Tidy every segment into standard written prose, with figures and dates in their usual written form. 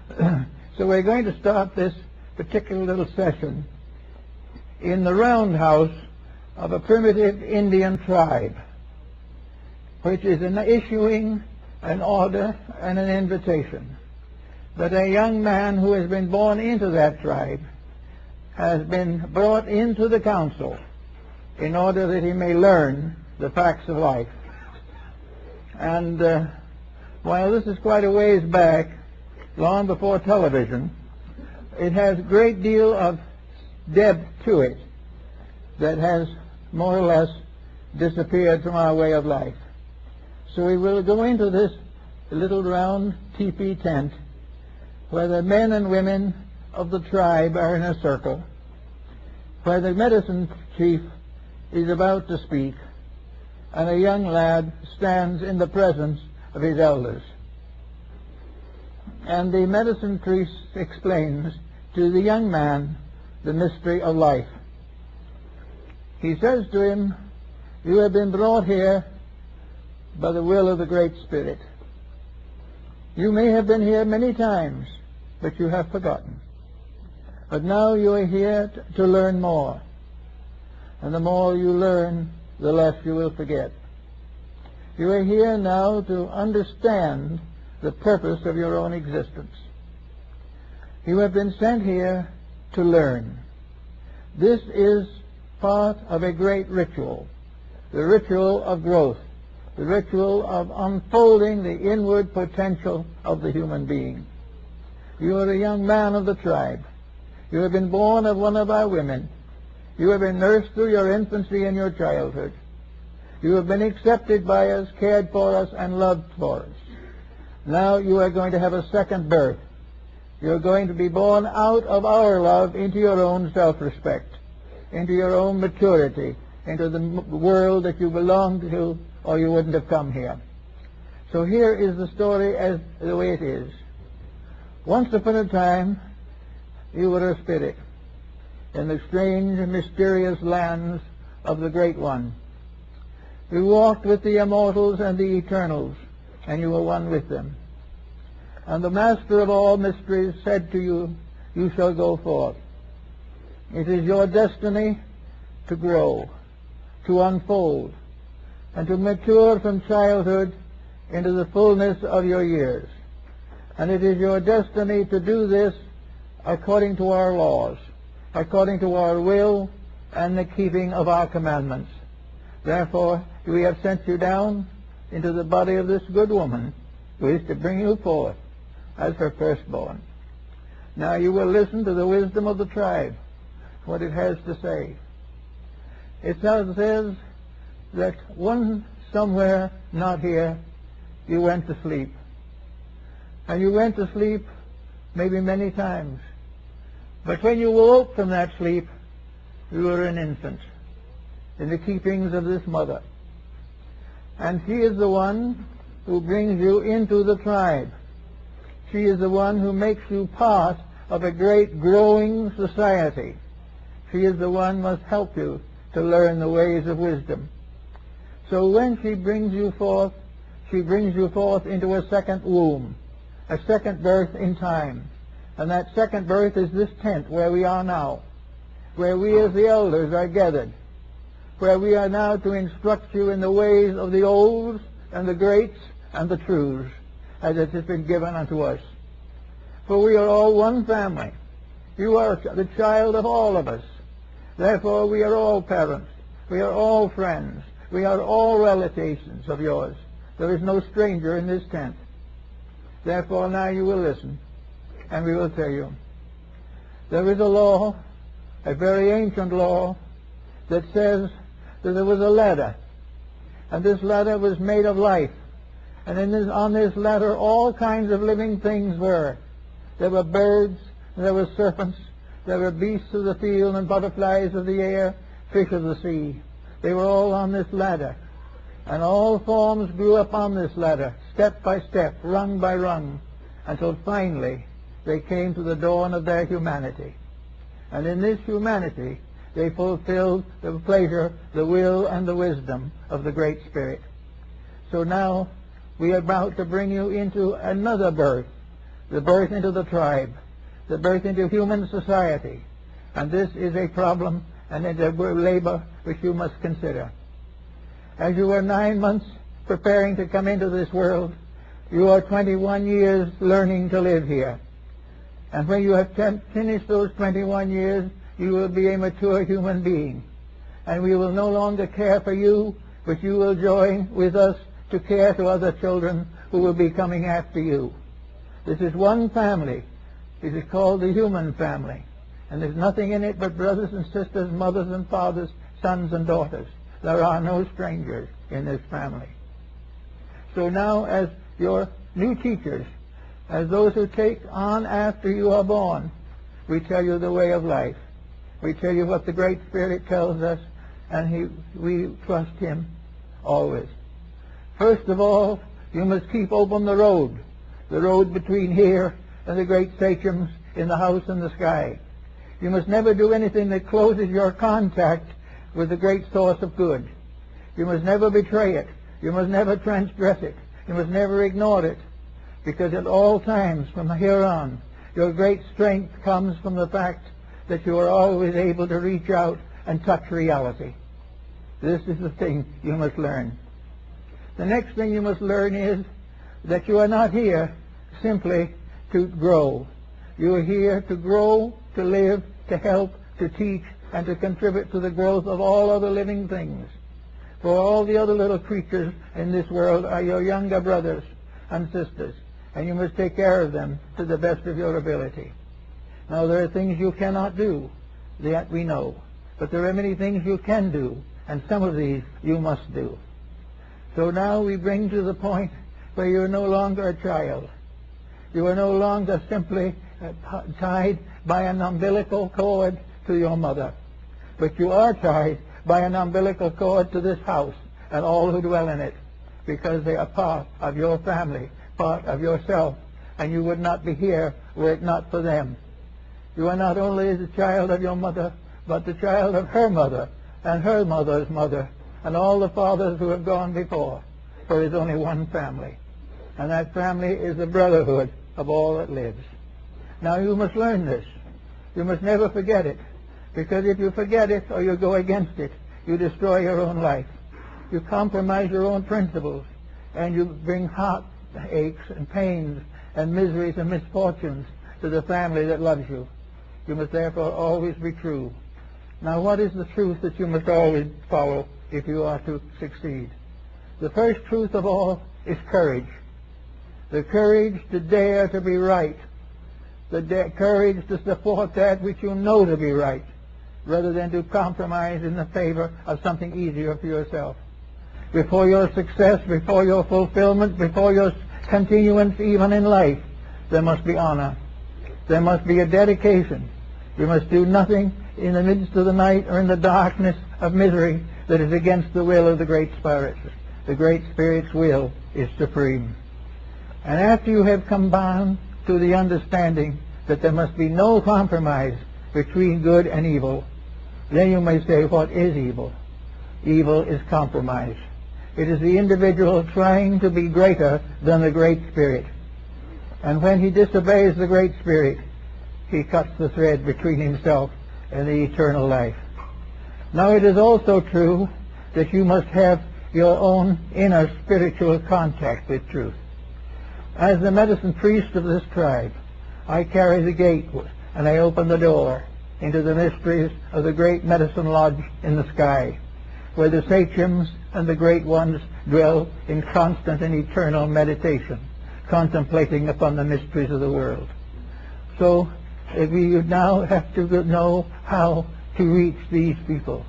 So we're going to start this particular little session in the roundhouse of a primitive Indian tribe, which is issuing an order and an invitation that a young man who has been born into that tribe has been brought into the council in order that he may learn the facts of life. And while this is quite a ways back, long before television, it has a great deal of depth to it that has more or less disappeared from our way of life. So we will go into this little round teepee tent where the men and women of the tribe are in a circle, where the medicine chief is about to speak, and a young lad stands in the presence of his elders. And the medicine priest explains to the young man the mystery of life. He says to him, "You have been brought here by the will of the Great Spirit. You may have been here many times, but you have forgotten. But now you are here to learn more. And the more you learn, the less you will forget. You are here now to understand the purpose of your own existence. You have been sent here to learn. This is part of a great ritual, the ritual of growth, the ritual of unfolding the inward potential of the human being. You are a young man of the tribe. You have been born of one of our women. You have been nursed through your infancy and your childhood. You have been accepted by us, cared for us, and loved for us. Now you are going to have a second birth. You're going to be born out of our love into your own self-respect, into your own maturity, into the world that you belong to, or you wouldn't have come here." So here is the story as the way it is. Once upon a time, you were a spirit in the strange and mysterious lands of the Great One. You walked with the immortals and the eternals, and you were one with them. And the master of all mysteries said to you, "You shall go forth. It is your destiny to grow, to unfold, and to mature from childhood into the fullness of your years. And it is your destiny to do this according to our laws, according to our will, and the keeping of our commandments. Therefore, we have sent you down into the body of this good woman, who is to bring you forth as her firstborn. Now you will listen to the wisdom of the tribe, what it has to say." It says that one somewhere, not here, you went to sleep. And you went to sleep maybe many times. But when you woke from that sleep, you were an infant in the keepings of this mother. And she is the one who brings you into the tribe. She is the one who makes you part of a great growing society. She is the one who must help you to learn the ways of wisdom. So when she brings you forth into a second womb, a second birth in time. And that second birth is this tent where we are now, where we as the elders are gathered, where we are now to instruct you in the ways of the olds and the greats and the truths, as it has been given unto us. For we are all one family. You are the child of all of us. Therefore we are all parents. We are all friends. We are all relations of yours. There is no stranger in this tent. Therefore now you will listen, and we will tell you. There is a law, a very ancient law, that says that there was a ladder, and this ladder was made of life. And on this ladder all kinds of living things were. There were birds, there were serpents, there were beasts of the field and butterflies of the air, fish of the sea. They were all on this ladder. And all forms grew up on this ladder, step by step, rung by rung, until finally they came to the dawn of their humanity. And in this humanity they fulfilled the pleasure, the will, and the wisdom of the Great Spirit. So now we are about to bring you into another birth, the birth into the tribe, the birth into human society. And this is a problem and a labor which you must consider. As you were 9 months preparing to come into this world, you are 21 years learning to live here. And when you have finished those 21 years, you will be a mature human being. And we will no longer care for you, but you will join with us to care for other children who will be coming after you. This is one family. It is called the human family. And there's nothing in it but brothers and sisters, mothers and fathers, sons and daughters. There are no strangers in this family. So now, as your new teachers, as those who take on after you are born, we tell you the way of life. We tell you what the Great Spirit tells us, and we trust Him always. First of all, you must keep open the road between here and the great sachems in the house in the sky. You must never do anything that closes your contact with the great source of good. You must never betray it. You must never transgress it. You must never ignore it. Because at all times from here on, your great strength comes from the fact that you are always able to reach out and touch reality. This is the thing you must learn. The next thing you must learn is that you are not here simply to grow. You are here to grow, to live, to help, to teach, and to contribute to the growth of all other living things. For all the other little creatures in this world are your younger brothers and sisters, and you must take care of them to the best of your ability. Now, there are things you cannot do, that we know, but there are many things you can do, and some of these you must do. So now we bring to the point where you are no longer a child. You are no longer simply tied by an umbilical cord to your mother, but you are tied by an umbilical cord to this house and all who dwell in it, because they are part of your family, part of yourself, and you would not be here were it not for them. You are not only the child of your mother, but the child of her mother and her mother's mother and all the fathers who have gone before, for there is only one family, and that family is the brotherhood of all that lives. Now you must learn this. You must never forget it, because if you forget it or you go against it, you destroy your own life. You compromise your own principles, and you bring heartaches and pains and miseries and misfortunes to the family that loves you. You must therefore always be true. Now, what is the truth that you must always follow if you are to succeed? The first truth of all is courage. The courage to dare to be right. The courage to support that which you know to be right, rather than to compromise in the favor of something easier for yourself. Before your success, before your fulfillment, before your continuance even in life, there must be honor. There must be a dedication. You must do nothing in the midst of the night or in the darkness of misery that is against the will of the Great Spirit. The Great Spirit's will is supreme. And after you have come down to the understanding that there must be no compromise between good and evil, then you may say, what is evil? Evil is compromise. It is the individual trying to be greater than the Great Spirit. And when he disobeys the Great Spirit, he cuts the thread between himself and the eternal life. Now it is also true that you must have your own inner spiritual contact with truth. As the medicine priest of this tribe, I carry the gate and I open the door into the mysteries of the great medicine lodge in the sky, where the sachems and the great ones dwell in constant and eternal meditation, contemplating upon the mysteries of the world. So we now have to know how to reach these people.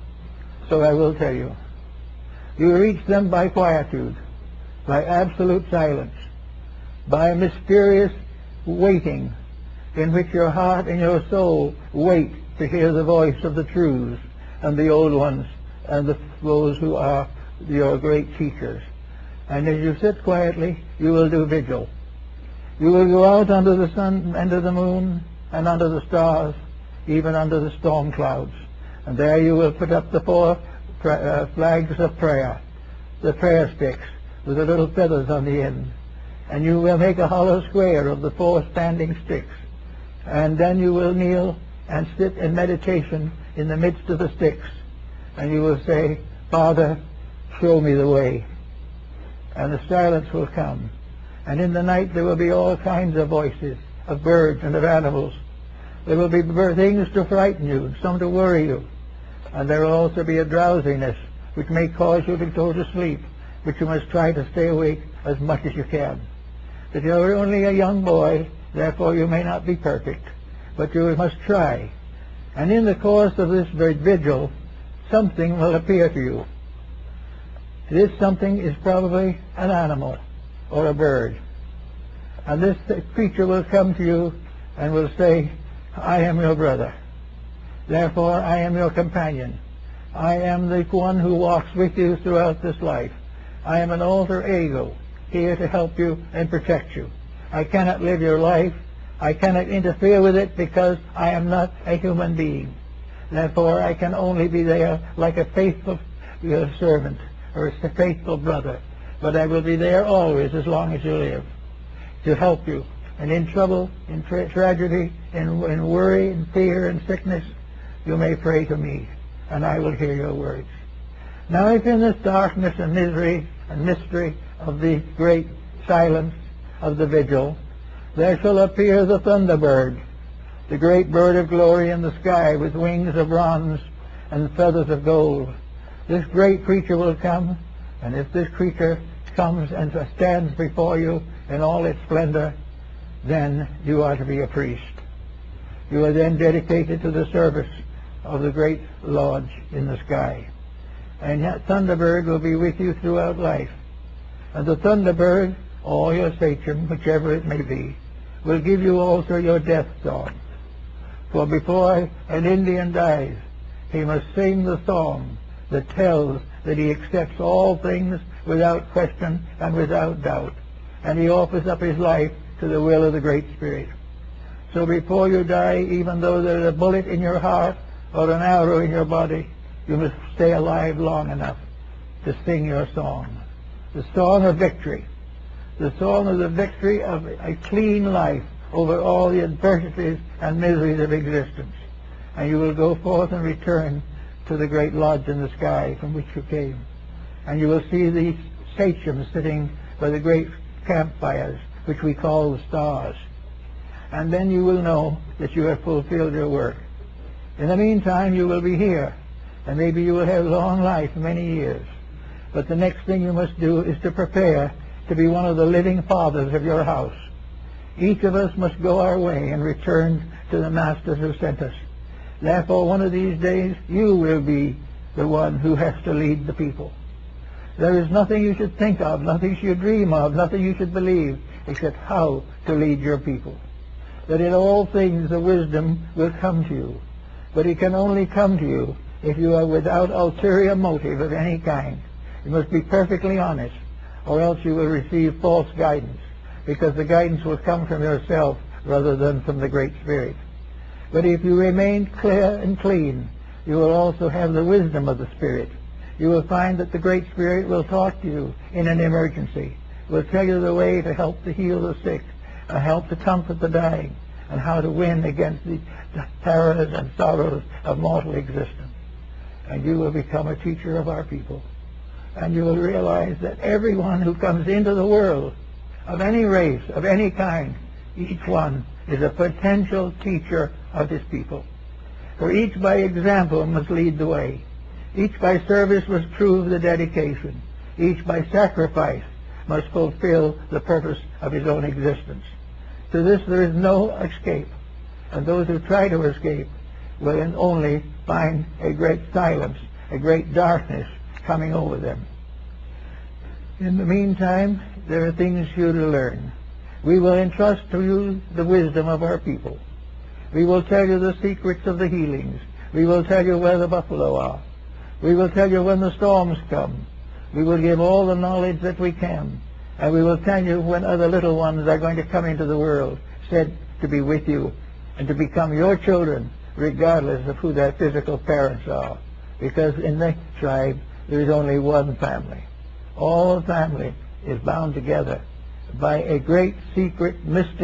So I will tell you. You reach them by quietude, by absolute silence, by a mysterious waiting in which your heart and your soul wait to hear the voice of the truths and the old ones and those who are your great teachers. And as you sit quietly, you will do vigil. You will go out under the sun, under the moon, and under the stars, even under the storm clouds. And there you will put up the four flags of prayer, the prayer sticks with the little feathers on the end. and you will make a hollow square of the 4 standing sticks, and then you will kneel and sit in meditation in the midst of the sticks, and you will say, Father, show me the way. And the silence will come, and in the night there will be all kinds of voices, of birds and of animals. There will be things to frighten you, some to worry you, and there will also be a drowsiness which may cause you to go to sleep, but you must try to stay awake as much as you can. But you are only a young boy, therefore you may not be perfect, but you must try. And in the course of this vigil, something will appear to you. This something is probably an animal or a bird. And this creature will come to you and will say, I am your brother. Therefore, I am your companion. I am the one who walks with you throughout this life. I am an alter ego, here to help you and protect you. I cannot live your life. I cannot interfere with it because I am not a human being. Therefore, I can only be there like a faithful servant or a faithful brother. But I will be there always as long as you live, to help you. And in trouble, in tragedy, in worry, in fear, and sickness, you may pray to me, and I will hear your words. Now, if in this darkness and misery and mystery of the great silence of the vigil, there shall appear the thunderbird, the great bird of glory in the sky with wings of bronze and feathers of gold. This great creature will come, and if this creature comes and stands before you in all its splendor, then you are to be a priest. You are then dedicated to the service of the great lodge in the sky. And that thunderbird will be with you throughout life. And the thunderbird, or your sachem, whichever it may be, will give you also your death song. For before an Indian dies, he must sing the song that tells that he accepts all things without question and without doubt, and he offers up his life to the will of the Great Spirit. So before you die, even though there's a bullet in your heart or an arrow in your body, you must stay alive long enough to sing your song, the song of victory, the song of the victory of a clean life over all the adversities and miseries of existence. And you will go forth and return to the great lodge in the sky from which you came. And you will see these sachems sitting by the great campfires, which we call the stars. And then you will know that you have fulfilled your work. In the meantime, you will be here, and maybe you will have long life, many years. But the next thing you must do is to prepare to be one of the living fathers of your house. Each of us must go our way and return to the masters who sent us. Therefore, one of these days, you will be the one who has to lead the people. There is nothing you should think of, nothing you should dream of, nothing you should believe, except how to lead your people. That in all things the wisdom will come to you. But it can only come to you if you are without ulterior motive of any kind. You must be perfectly honest, or else you will receive false guidance, because the guidance will come from yourself rather than from the Great Spirit. But if you remain clear and clean, you will also have the wisdom of the Spirit. You will find that the Great Spirit will talk to you in an emergency, will tell you the way to help to heal the sick, and help to comfort the dying, and how to win against the terrors and sorrows of mortal existence. And you will become a teacher of our people. And you will realize that everyone who comes into the world, of any race, of any kind, each one is a potential teacher of his people. For each by example must lead the way. Each by service must prove the dedication. Each by sacrifice must fulfill the purpose of his own existence. To this there is no escape, and those who try to escape will only find a great silence, a great darkness coming over them. In the meantime, there are things for you to learn. We will entrust to you the wisdom of our people. We will tell you the secrets of the healings. We will tell you where the buffalo are. We will tell you when the storms come. We will give all the knowledge that we can. And we will tell you when other little ones are going to come into the world, said to be with you and to become your children, regardless of who their physical parents are. Because in the tribe, there is only one family. All family is bound together by a great secret mystic